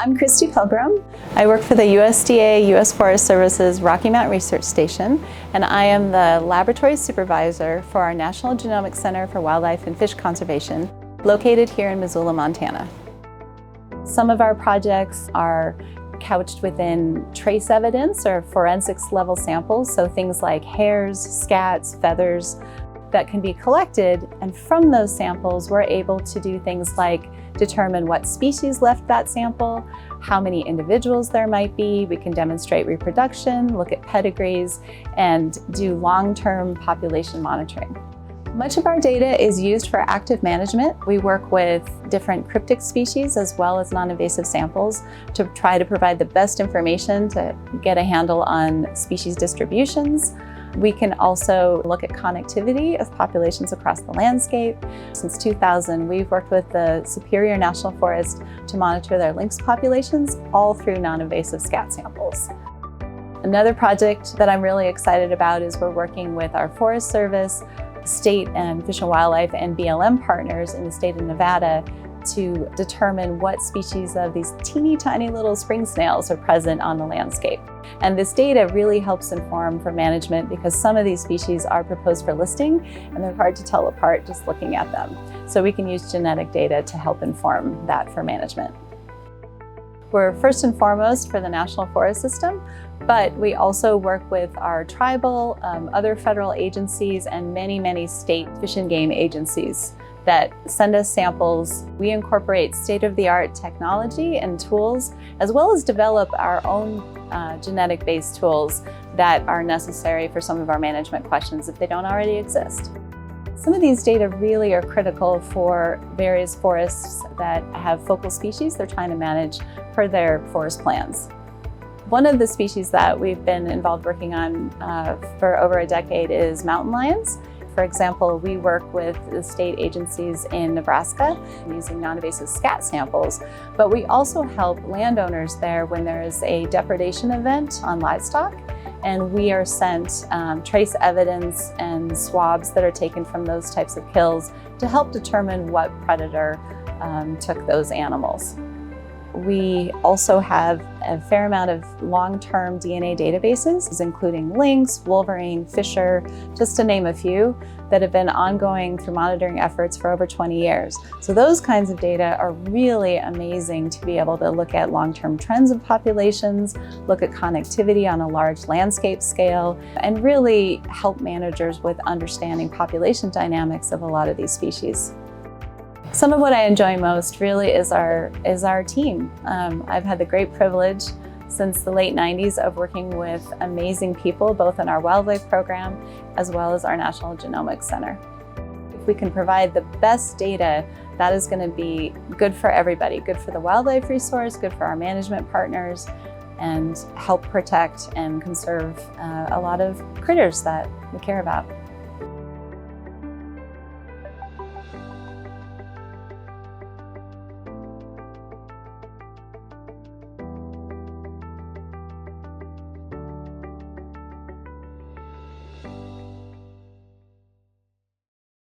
I'm Kristy Pilgrim. I work for the USDA U.S. Forest Service's Rocky Mountain Research Station, and I am the Laboratory Supervisor for our National Genomics Center for Wildlife and Fish Conservation, located here in Missoula, Montana. Some of our projects are couched within trace evidence or forensics level samples, so things like hairs, scats, feathers that can be collected, and from those samples we're able to do things like determine what species left that sample, how many individuals there might be. We can demonstrate reproduction, look at pedigrees, and do long-term population monitoring. Much of our data is used for active management. We work with different cryptic species as well as non-invasive samples to try to provide the best information to get a handle on species distributions. We can also look at connectivity of populations across the landscape. Since 2000, we've worked with the Superior National Forest to monitor their lynx populations, all through non-invasive scat samples. Another project that I'm really excited about is we're working with our Forest Service, state and Fish and Wildlife and BLM partners in the state of Nevada to determine what species of these teeny tiny little spring snails are present on the landscape. And this data really helps inform for management because some of these species are proposed for listing and they're hard to tell apart just looking at them. So we can use genetic data to help inform that for management. We're first and foremost for the National Forest System, but we also work with our tribal, other federal agencies, and many state fish and game agencies that send us samples. We incorporate state-of-the-art technology and tools, as well as develop our own genetic-based tools that are necessary for some of our management questions if they don't already exist. Some of these data really are critical for various forests that have focal species they're trying to manage for their forest plans. One of the species that we've been involved working on for over a decade is mountain lions. For example, we work with the state agencies in Nebraska using non-invasive scat samples, but we also help landowners there when there is a depredation event on livestock, and we are sent trace evidence and swabs that are taken from those types of kills to help determine what predator took those animals. We also have a fair amount of long-term DNA databases, including lynx, wolverine, fisher, just to name a few, that have been ongoing through monitoring efforts for over 20 years. So those kinds of data are really amazing to be able to look at long-term trends of populations, look at connectivity on a large landscape scale, and really help managers with understanding population dynamics of a lot of these species. Some of what I enjoy most really is our team. I've had the great privilege since the late 90s of working with amazing people, both in our wildlife program as well as our National Genomics Center. If we can provide the best data, that is going to be good for everybody, good for the wildlife resource, good for our management partners, and help protect and conserve a lot of critters that we care about.